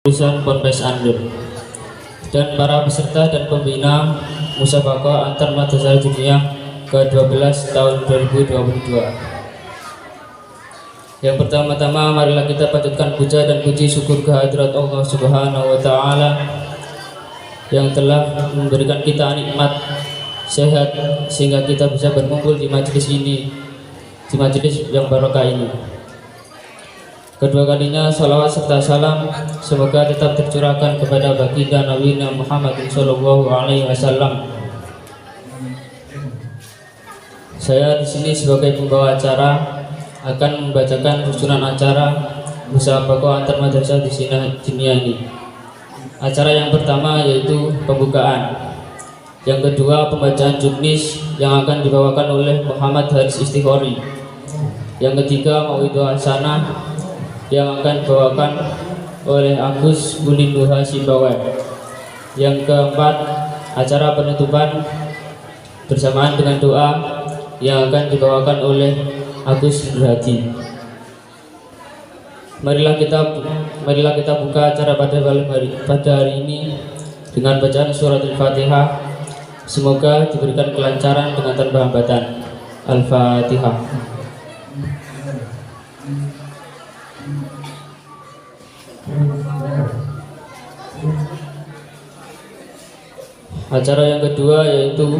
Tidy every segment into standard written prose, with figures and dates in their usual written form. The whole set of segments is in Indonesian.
Lulusan Ponpes Andur dan para peserta dan pembina Musabaqah Antar Madrasah Dunia ke-12 tahun 2022. Yang pertama-tama marilah kita patutkan puja dan puji syukur kehadirat Allah Subhanahu wa taala yang telah memberikan kita nikmat sehat sehingga kita bisa berkumpul di majelis ini, di majelis yang barokah ini. Kedua kalinya salawat serta salam semoga tetap tercurahkan kepada baginda Nabi Muhammad sallallahu alaihi wasallam. Saya di sini sebagai pembawa acara akan membacakan susunan acara Musabaqah Antar Madrasah di dunia ini. Acara yang pertama yaitu pembukaan. Yang kedua pembacaan juknis yang akan dibawakan oleh Muhammad Haris Istighori. Yang ketiga mauidhah hasanah yang akan dibawakan oleh Agus Bulinduha Simbawai. Yang keempat acara penutupan bersamaan dengan doa yang akan dibawakan oleh Agus Nurhadi. Marilah kita buka acara pada hari ini dengan bacaan surat Al-Fatihah. Semoga diberikan kelancaran dengan tanpa hambatan. Al-Fatihah. Acara yang kedua yaitu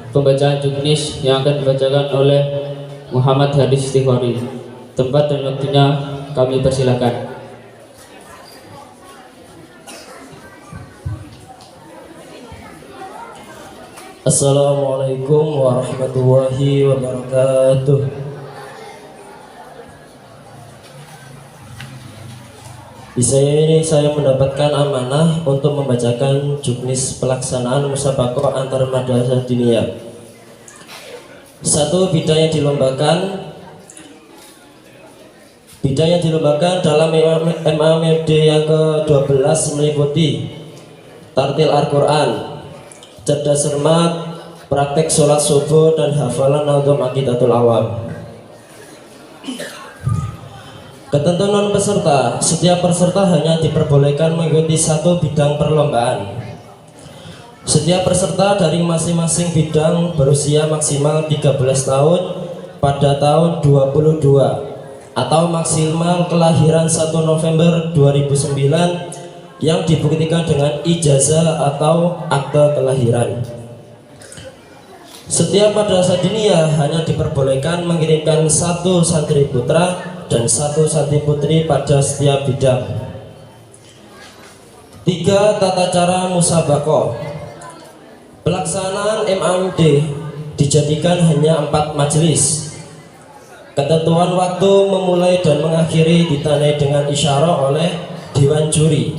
pembacaan juknis yang akan dibacakan oleh Muhammad Haris Istighori. Tempat dan waktunya kami persilakan. Assalamualaikum warahmatullahi wabarakatuh. Di sini saya mendapatkan amanah untuk membacakan juknis pelaksanaan Musabaqah Antar Madrasah Dunia. Satu, bidang yang dilombakan dalam MAMD yang ke-12 meliputi tartil Al-Quran, cerdas cermat, praktek sholat subuh, dan hafalan Nadhum Aqidatul Awam. Ketentuan peserta, setiap peserta hanya diperbolehkan mengikuti satu bidang perlombaan. Setiap peserta dari masing-masing bidang berusia maksimal 13 tahun pada tahun 22 atau maksimal kelahiran 1 November 2009 yang dibuktikan dengan ijazah atau akte kelahiran. Setiap madrasah diniyah hanya diperbolehkan mengirimkan satu santri putra dan satu santri putri pada setiap bidang. 3. Tata cara Musabaqah. Pelaksanaan MAMD dijadikan hanya 4 majelis. Ketentuan waktu memulai dan mengakhiri ditandai dengan isyarah oleh Dewan Juri.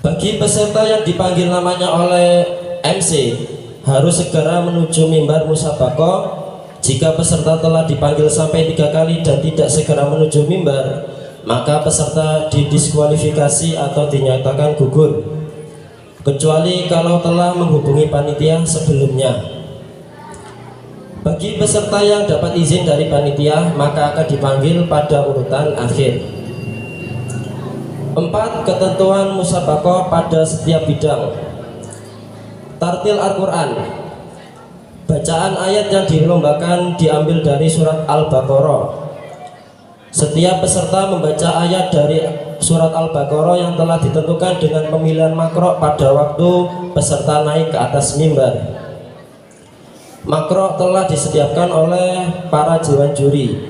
Bagi peserta yang dipanggil namanya oleh MC harus segera menuju mimbar Musabaqah. Jika peserta telah dipanggil sampai 3 kali dan tidak segera menuju mimbar, maka peserta didiskualifikasi atau dinyatakan gugur, kecuali kalau telah menghubungi panitia sebelumnya. Bagi peserta yang dapat izin dari panitia, maka akan dipanggil pada urutan akhir. 4. Ketentuan Musabaqah pada setiap bidang. Tartil Al-Quran. Bacaan ayat yang dilombakan diambil dari surat Al-Baqarah. Setiap peserta membaca ayat dari surat Al-Baqarah yang telah ditentukan dengan pemilihan makro pada waktu peserta naik ke atas mimbar. Makro telah disediakan oleh para dewan juri.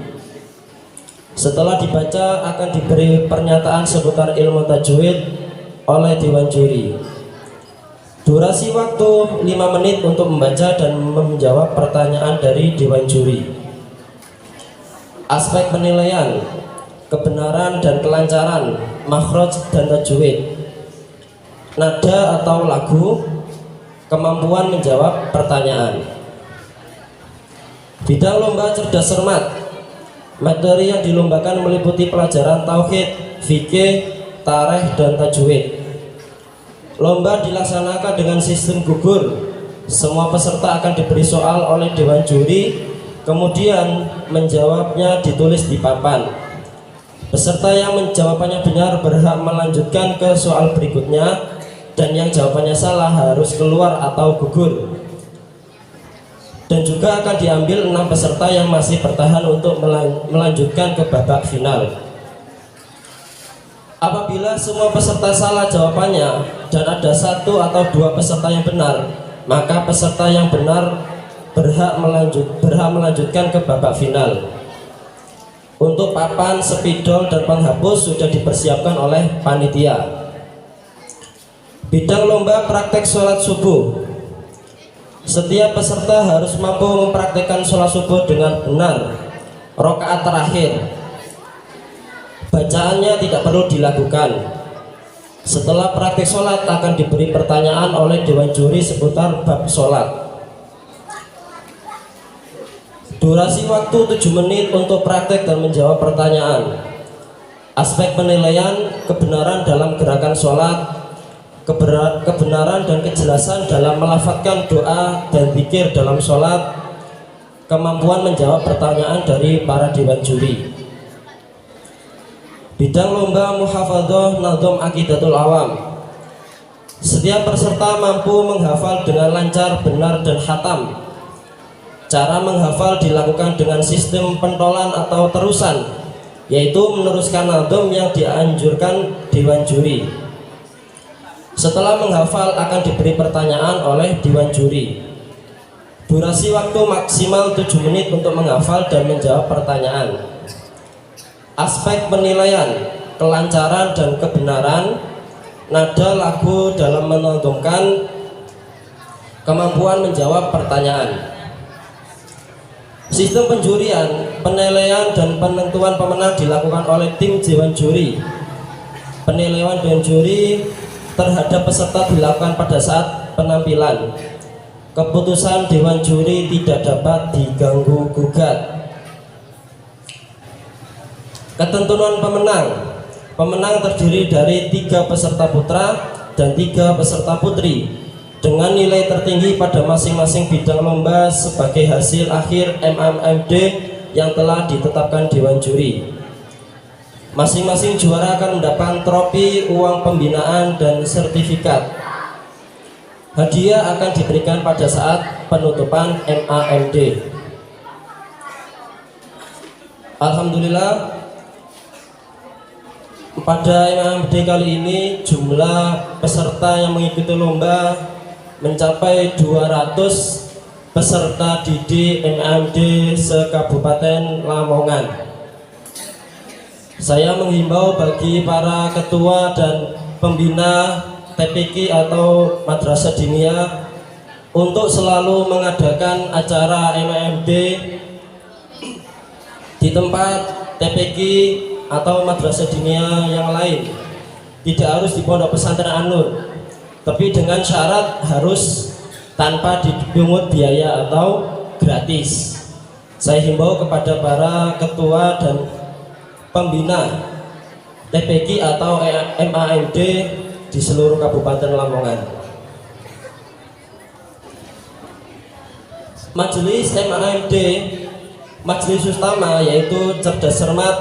Setelah dibaca akan diberi pernyataan seputar ilmu tajwid oleh dewan juri. Durasi waktu 5 menit untuk membaca dan menjawab pertanyaan dari dewan juri. Aspek penilaian, kebenaran dan kelancaran, makhraj dan tajwid, nada atau lagu, kemampuan menjawab pertanyaan. Bidang lomba cerdas cermat. Materi yang dilombakan meliputi pelajaran tauhid, fikih, tarikh dan tajwid. Lomba dilaksanakan dengan sistem gugur. Semua peserta akan diberi soal oleh dewan juri, kemudian menjawabnya ditulis di papan. Peserta yang menjawabannya benar berhak melanjutkan ke soal berikutnya, dan yang jawabannya salah harus keluar atau gugur. Dan juga akan diambil 6 peserta yang masih bertahan untuk melanjutkan ke babak final. Apabila semua peserta salah jawabannya dan ada 1 atau 2 peserta yang benar, maka peserta yang benar berhak melanjutkan ke babak final. Untuk papan, spidol, dan penghapus sudah dipersiapkan oleh panitia. Bidang lomba praktek sholat subuh. Setiap peserta harus mampu mempraktekkan sholat subuh dengan benar rakaat terakhir. Bacaannya tidak perlu dilakukan. Setelah praktek sholat akan diberi pertanyaan oleh dewan juri seputar bab sholat. Durasi waktu 7 menit untuk praktek dan menjawab pertanyaan. Aspek penilaian: kebenaran dalam gerakan sholat, kebenaran dan kejelasan dalam melafadzkan doa dan zikir dalam sholat, kemampuan menjawab pertanyaan dari para dewan juri. Bidang lomba muhafadzah nadhom aqidatul awam. Setiap peserta mampu menghafal dengan lancar, benar, dan khatam. Cara menghafal dilakukan dengan sistem pentolan atau terusan, yaitu meneruskan nadhom yang dianjurkan dewan juri. Setelah menghafal akan diberi pertanyaan oleh dewan juri. Durasi waktu maksimal 7 menit untuk menghafal dan menjawab pertanyaan. Aspek penilaian: kelancaran dan kebenaran nada lagu dalam menadhomkan, kemampuan menjawab pertanyaan. Sistem penjurian, penilaian, dan penentuan pemenang dilakukan oleh tim dewan juri. Penilaian dewan juri terhadap peserta dilakukan pada saat penampilan. Keputusan dewan juri tidak dapat diganggu gugat. Ketentuan pemenang. Pemenang terdiri dari 3 peserta putra dan 3 peserta putri dengan nilai tertinggi pada masing-masing bidang lomba sebagai hasil akhir MAMD yang telah ditetapkan dewan juri. Masing-masing juara akan mendapatkan trofi, uang pembinaan, dan sertifikat. Hadiah akan diberikan pada saat penutupan MAMD. Alhamdulillah, pada MAMD kali ini jumlah peserta yang mengikuti lomba mencapai 200 peserta didik MAMD se-Kabupaten Lamongan. Saya menghimbau bagi para ketua dan pembina TPQ atau Madrasah Diniyah untuk selalu mengadakan acara MAMD di tempat TPQ atau Madrasah Diniyah yang lain. Tidak harus di Pondok Pesantren An-Nur, tapi dengan syarat harus tanpa dipungut biaya atau gratis. Saya himbau kepada para ketua dan pembina TPQ atau MAMD di seluruh Kabupaten Lamongan. Majelis MAMD, majelis utama yaitu cerdas cermat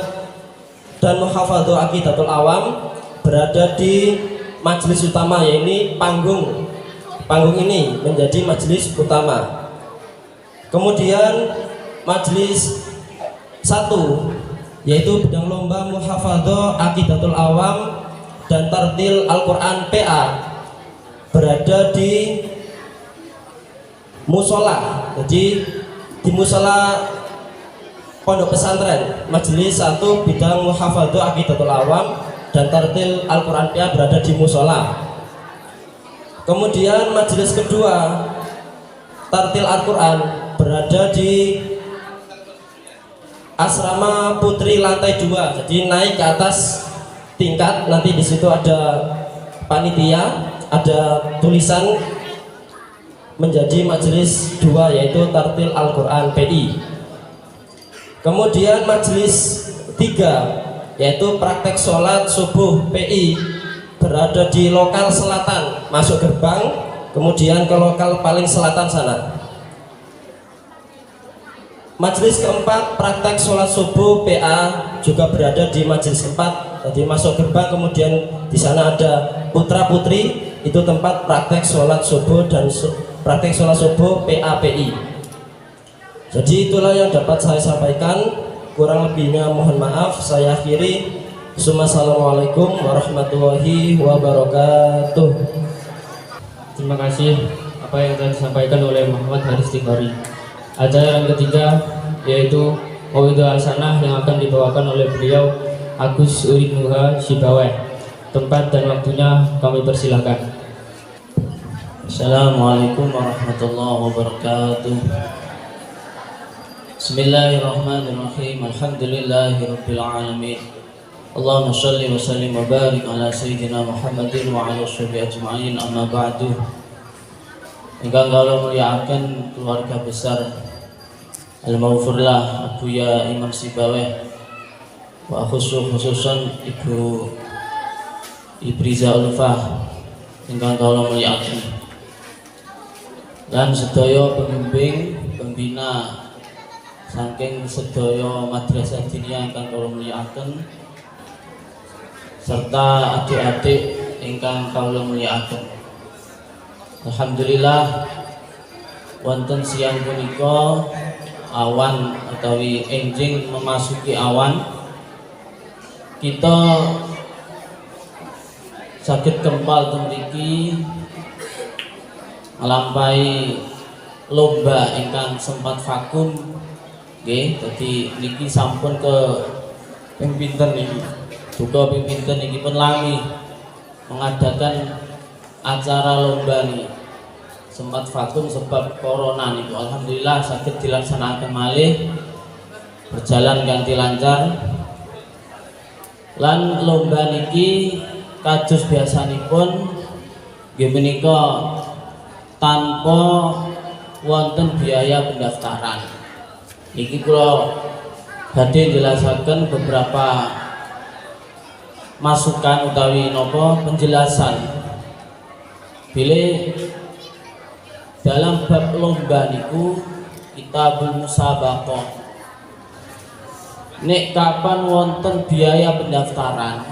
dan muhafadzah aqidatul awam berada di majelis utama, yaitu panggung ini menjadi majelis utama. Kemudian majelis 1 yaitu bidang lomba muhafadzah aqidatul awam dan tartil Al-Quran PA berada di musola. Jadi di musola Pondok Pesantren. Majelis 1 bidang muhafadzah aqidatul awam dan tartil Al-Quran PA berada di musola. Kemudian majelis kedua tartil Al-Quran berada di asrama putri lantai 2. Jadi naik ke atas tingkat, nanti di situ ada panitia, ada tulisan menjadi majelis 2 yaitu tartil Al-Quran PI. Kemudian majelis 3 yaitu praktek sholat subuh PI berada di lokal selatan, masuk gerbang, kemudian ke lokal paling selatan sana. Majelis keempat praktek sholat subuh PA juga berada di majelis keempat. Jadi masuk gerbang, kemudian di sana ada putra putri, itu tempat praktek sholat subuh dan praktek sholat subuh PAPI. Jadi itulah yang dapat saya sampaikan. Kurang lebihnya mohon maaf. Saya akhiri. Assalamualaikum warahmatullahi wabarakatuh. Terima kasih apa yang telah disampaikan oleh Muhammad Haris Tifari. Acara yang ketiga yaitu Mauidhah Hasanah yang akan dibawakan oleh beliau Agus Urid Nuha Sibaweh. Tempat dan waktunya kami persilahkan. Assalamualaikum warahmatullahi wabarakatuh. Bismillahirrahmanirrahim. Alhamdulillahirabbil alamin. Allahumma shalli wa sallim wa barik ala sayyidina Muhammadin wa ala sahbihi ajma'in. Amma ba'du. Ingkang kula mulyakaken keluarga besar Al-Maghfurlah Abuya Imam Sibaweh wa khususan Ibu Ibriza Ulfah ingkang kula mulyakaken lan sedaya pembimbing pembina saking sedaya madrasah diniyah ingkang kula mulyakaken serta adik-adik ingkang kula mulyakaken. Alhamdulillah wonten siang punika awan utawi enjing memasuki awan, kita saged kempal teng mriki nglampahi lomba ingkang sempat vakum nggih. Dadi niki sampun ke ping pinten niki? Duka ping pinten niki pun lami mengadakan acara lomba nih. Sempat vakum sebab corona niku. Alhamdulillah saged dilaksanakan malih, berjalan ganti lancar. Lan lomba niki kados biasanipun nggih menika tanpa wonten biaya pendaftaran. Niki kula badhe jelasaken beberapa masukan utawi napa penjelasan. Bilih dalam bab lomba niku kitabul musabaqah, nek kapan wonten biaya pendaftaran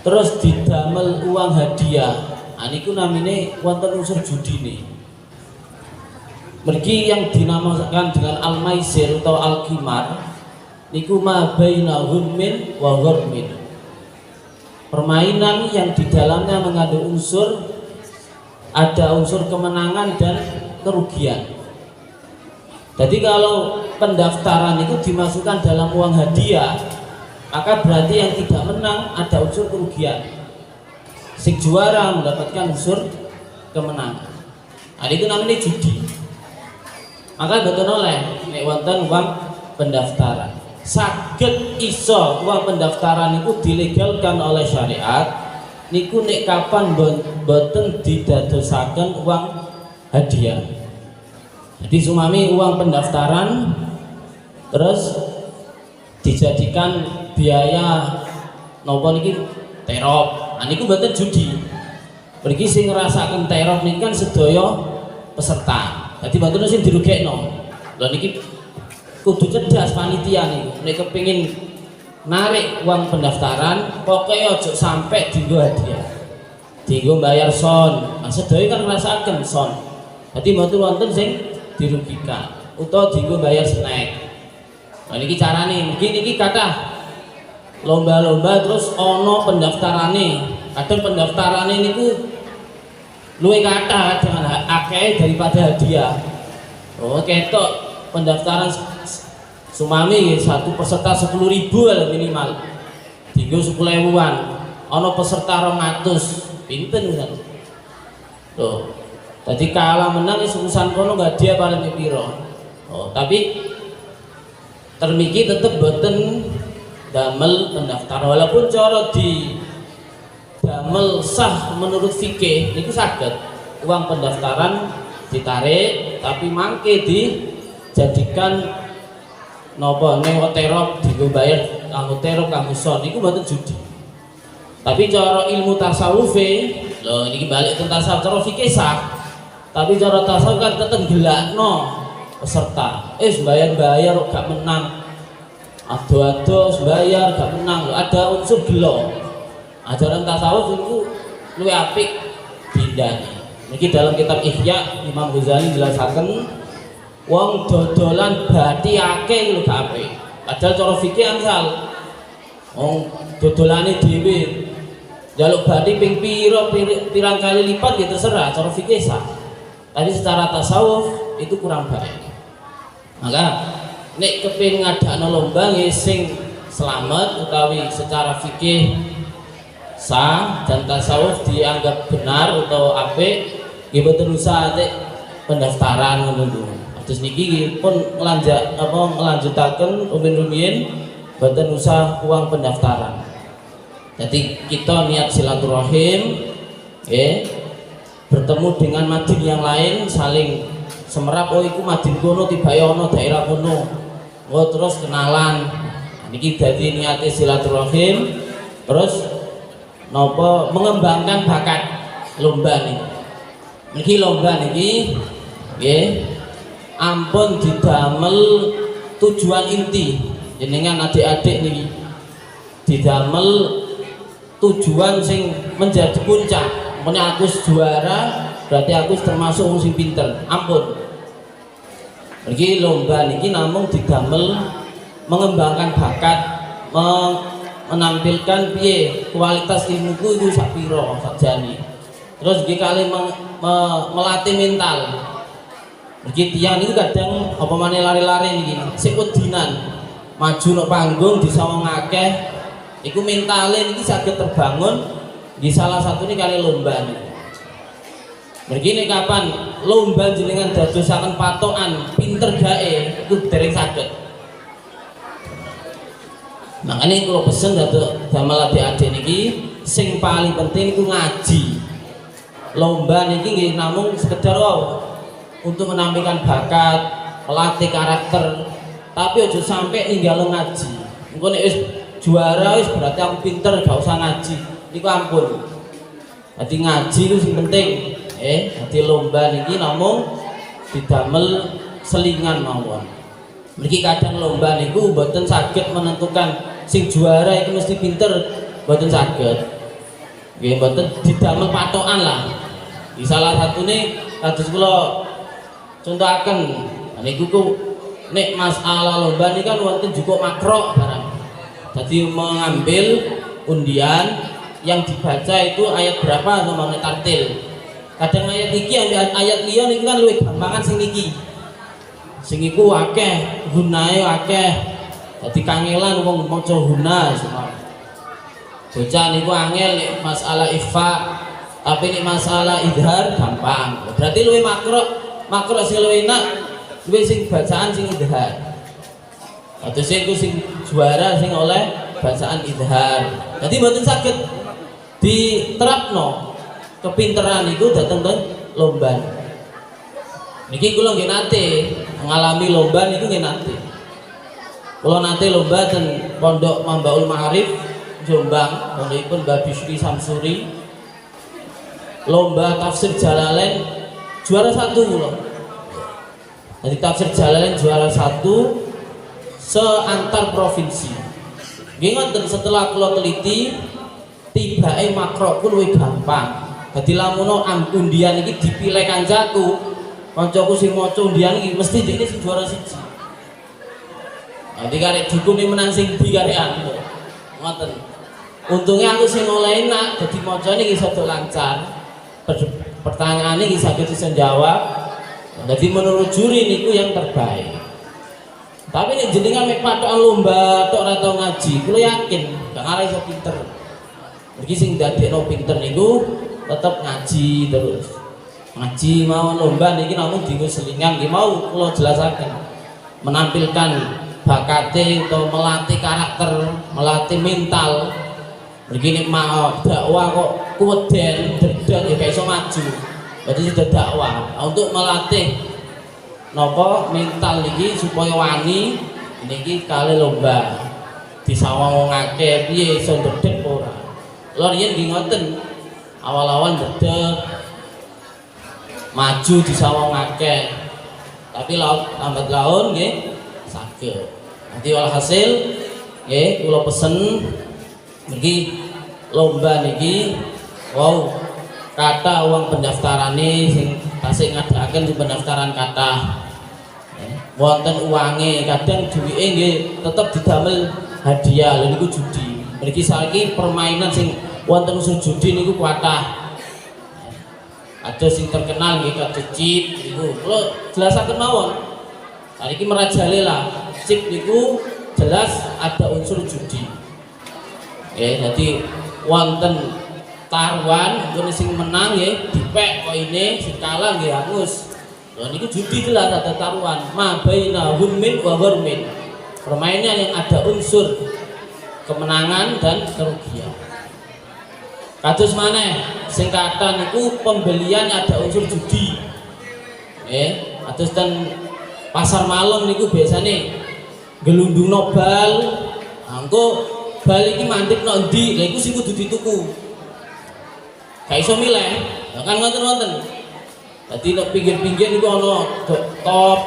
terus didamel uang hadiah, niku namine wonten unsur judine. Mergi yang dinamakan dengan al-maisir atau al-qimar niku ma baina ghurmin wa ghurmin, permainan yang di dalamnya mengandung unsur, ada unsur kemenangan dan kerugian. Jadi kalau pendaftaran itu dimasukkan dalam uang hadiah, maka berarti yang tidak menang ada unsur kerugian. Si juara mendapatkan unsur kemenangan. Nah, itu namanya judi. Maka betul oleh nek wonten uang pendaftaran. Saged iso uang pendaftaran itu dilegalkan oleh syariat. Niku nek kapan boten didadosaken uang hadiah. Jadi sumami uang pendaftaran terus dijadikan biaya nopo niki terop. Niku boten judi. Mriki sing ngrasakaken terop niki kan sedaya peserta. Jadi boten sing dirugekno. Lha niki kudu cerdas panitia niku. Nek kepengin narik uang pendaftaran pokoknya ojo sampai dienggo hadiah, dienggo bayar son. Nah, sedaya kan ngrasakaken son. Dadi mboten wonten sing dirugikan utawa dienggo bayar snack. Nah niki carane, niki kathah lomba-lomba terus ana pendaftarane. Kadang pendaftarane niku luwih kathah dengan akeh daripada hadiah. Oh ketok pendaftaran sumami satu peserta 10.000 minimal, tinggal 10.000-an. Ono peserta 200, pinten kan? Tuh, tadi kalah menang di urusan kono nggak dia paling piro. Oh, tapi termiki tetep boten damel pendaftaran, walaupun cara di damel sah menurut fikih itu saged uang pendaftaran ditarik, tapi mangke dijadikan nopo ning terop dienggo bayar kanggo terop kanggo son niku mboten judi. Tapi cara ilmu tasawufe lho niki balik teng tasawuf cara fikih sah. Tapi cara tasawuf kan tetep gelakno peserta. Bayar kok gak menang. Ado-ado bayar gak menang. Ada unsur gelo. Ajaran tasawuf itu luwih apik dindani. Niki dalam kitab Ihya Imam Ghazali jelasaken wong dodolan bathi akeh lho gak apik. Padahal cara fikih angsal. Wong dodolane dhewe jaluk bathi ping pira pirang kali lipat ya terserah cara fikih sah. Tapi secara tasawuf itu kurang baik. Maka nek kepengin ngadakno lomba nggih sing selamat utawi secara fikih sah dan tasawuf dianggap benar atau apik nggih boten usah pendaftaran ngono niku. Terus niki pun ngelanjutaken rumiyin boten usah uang pendaftaran. Jadi kita niat silaturahim bertemu dengan madin yang lain, saling semerap. Oh iku madin kono tibae ana daerah kono. Oh terus kenalan. Niki dadi niate silaturahim. Terus napa mengembangkan bakat lomba niki. Niki lomba niki nggih ampun didamel tujuan inti. Jenengan adik-adik niki didamel tujuan sing menjadi puncak. Pokoknya aku juara berarti aku termasuk wong sing pinter. Ampun. Iki lomba niki namung didamel mengembangkan bakat, menampilkan piye kualitas ilmuku itu sak pira sakjane. Terus iki kali melatih mental. Iki tiyang niku kadang apa maneh lari-lari niki sik wedinan maju nang panggung disawang akeh iku mentale niki saged terbangun di salah satu ini kali lomba nih. Begini kapan lomba jenengan dadosaken patokan pinter gae itu dereng saged. Makanya kalau pesen damel adik-adik niki sing paling penting itu ngaji. Lomba niki nggih namung sekedar untuk menampilkan bakat, melatih karakter, tapi aja sampai ninggalo ngaji. Engko nek wis juara wis berarti aku pinter gak usah ngaji. Niku ampun. Dadi ngaji itu sing penting. Dadi lomba niki namung didamel selingan mawon. Niki kadang lomba niku mboten saged menentukan sing juara itu mesti pinter, mboten saged. Nggih mboten didamel patokan lah. Di salah satune kados kula contohaken niku nek masalah lomba niki kan wonten juga makro barang. Jadi mengambil undian yang dibaca itu ayat berapa sama tartil. Kadang ayat iki ayat liya niku kan luwih gampangan sing niki. Sing iku akeh gunae akeh. Dadi kangelan wong maca guna semua. Bocah niku angel nek masalah ikhfa, tapi nek masalah idhar gampang. Berarti luwih makro sing luwih enak luwih sing bacaan sing idhar. Atus iku sing juara sing oleh bacaan idhar. Dadi mboten saged diterapno kepinteran itu datang teng lomba. Niki kula nggih nate ngalami lomba niku nggih nate. Kula nate lomba ten Pondok Mambaul Ma'arif Jombang, pondokipun Mbah Bisri Samsuri. Lomba tafsir Jalalain juara 1 kula. Jadi tafsir Jalalain juara 1 seantar provinsi. Nggih ngoten setelah kula teliti tibake makro ku luwih gampang. Dadi lamun undian iki dipilih kancaku, kancaku sing maca undian iki mesti dhekne sing juara 1. Dadi karek dukune menang sing ndi karekan. Ngoten. Untungnya aku sing oleh enak dadi macane iki iso lancar. Pertanyaane iki saged iso jawab. Dadi menurut juri niku yang terbaik. Tapi nek jenengan mek patokan lomba tok ora tau ngaji, kula yakin gak arep iso pinter. Iki sing dadekno pinter niku tetep ngaji terus. Ngaji mawon lomba niki namung dienggo selingan nggih mau kula jelasaken. Menampilkan bakate atau melatih karakter, melatih mental. Begini mau dakwah kok kuweden dedeg ya gak iso maju. Berarti sudah dakwah. Untuk melatih napa mental niki supaya wani niki kali lomba disawangake piye iso dedeg ora. Lha riyen nggih ngoten. Awal-awal dedeg maju disawangake. Tapi lambat laun nggih saged. Nanti walhasil nggih kula pesen niki lomba niki wow kata uang pendaftarane sing tasih ngadakaken di pendaftaran kata wonten uange kadang duwike nggih tetep didamel hadiah lha niku judi. Mriki saiki permainan sing wonten unsur judi niku kuatah. Ada sing terkenal nggih kados chip niku. Kula jelasaken mawon. Saiki merajalela. Chip niku jelas ada unsur judi. Jadi wonten taruhan ngono sing menang nggih dipek koine, sing kalah nggih hangus. Lha niku judi jelas ada taruhan. Ma baina hummin wa gharmin. Permainan yang ada unsur kemenangan dan kerugian. Kados maneh sing kata niku pembelian ada unsur judi. Kados ten pasar malam niku biasane gelundungno bal. Engko bal iki mandek nang ndi? Lha iku sing kudu dituku. Gak iso milih. Lah kan ngoten-ngoten. Dadi nek pinggir-pinggir niku ana top,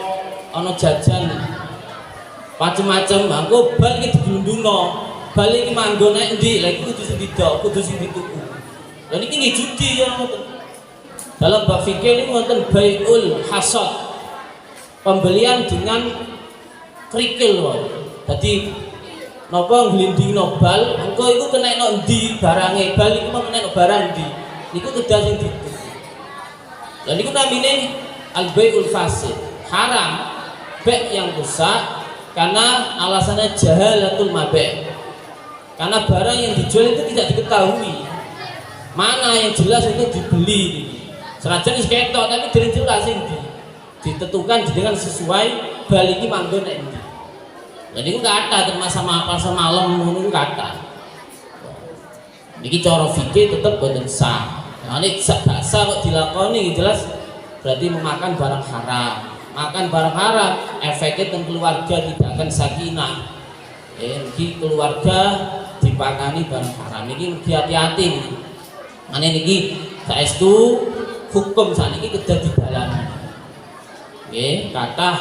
ana jajan macem-macem. Engko bal iki digelundungno. Bal iki manggon nek ndi? Lha iku kudu sing didok, kudu sing dituku. Dan ini nggih judi ya ngoten. Dalam bab fikih ini wonten bai'ul hasad. Pembelian dengan kerikil wae. Dadi napa nglindingno bal, engko iku kenekno endi barange, bal iku mau kenekno barang endi. Niku kedah sing dituku. Lah niku namine al bai'ul fasid. Haram bai' yang rusak karena alasannya jahalatul mabai'. Karena barang yang dijual itu tidak diketahui. Mana yang jelas itu dibeli, senajan wis ketok tapi dereng jelas sing ditentukan dengan sesuai baliki manggon nek endi. Lah niku kata termasuk pasar malam ngono niku kata. Niki cara fikih tetep boten sah. Nah nek gak sah kok dilakoni jelas berarti memakan barang haram. Makan barang haram efeknya teng keluarga tidak akan sakinah. Niki keluarga dipakani barang haram. Niki hati-hati niki. Ane niki saestu hukum saniki kedah didalami. Nggih, kathah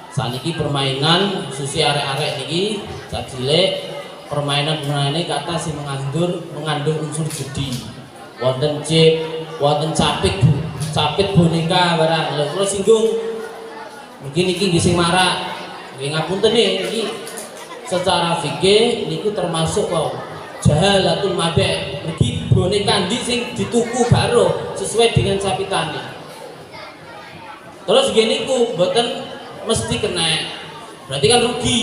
saniki permainan khusus arek-arek niki cilik permainan ini kathah sing mengandung unsur judi. Wonten chip, wonten capit boneka barang. Lha kula singgung mungkin niki nggih sing marak. Nggih ngapunten niki secara fikih niku termasuk jahalatul mabai'. Mergi boneka ndi sing dituku karo sesuai dengan capitane. Terus gini ku mboten mesti kena. Berarti kan rugi.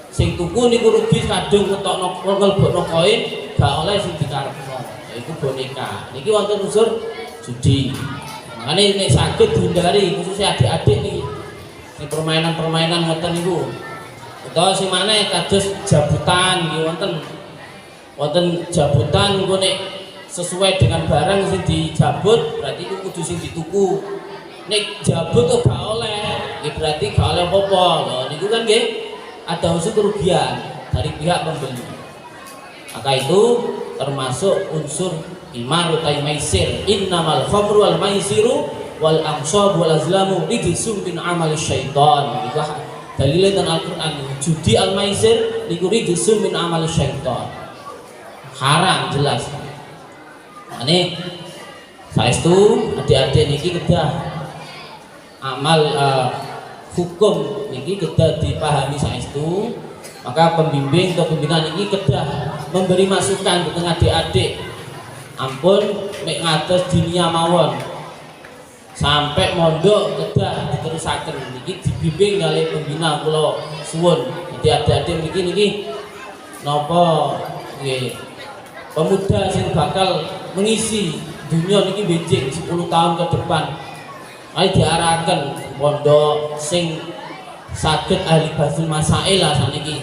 Sing tuku niku rugi kadung ketokno ngelbokno koin gak oleh sing dikarepno. Iku boneka. Niki wonten unsur judi. Makane nek saged dihindari khususnya adik-adik niki. Sing permainan-permainan ngoten niku. Utawa sing maneh kados jabutan nggih wonten jabutan engko nek sesuai dengan barang sing dijabut berarti iku kudu sing dituku. Nek jabut kok gak oleh, nggih berarti gak oleh apa-apa. Lho niku kan nggih ada unsur kerugian dari pihak pembeli. Maka itu termasuk unsur imar utai maisir. Innamal khamru wal maisiru wal ansab wal azlamu rijsum min amali syaitan. Niku dalile dan Al-Qur'an. Judi al maisir niku rijsum min amali syaitan. Haram jelas. Ini saestu adik-adik niki kedah amal hukum niki kedah dipahami saestu. Maka pembimbing atau pembina niki kedah memberi masukan ke adik-adik. Ampun mek ngatos dinia mawon. Sampai mondok kedah diterusaken niki dibimbing kali pembina kula suwun. Jadi adik-adik niki napa nggih pemuda sing bakal mengisi dunia niki benjing 10 tahun ke depan. Ayo diarahkan pondok sing saged ahli basul masail lah saniki.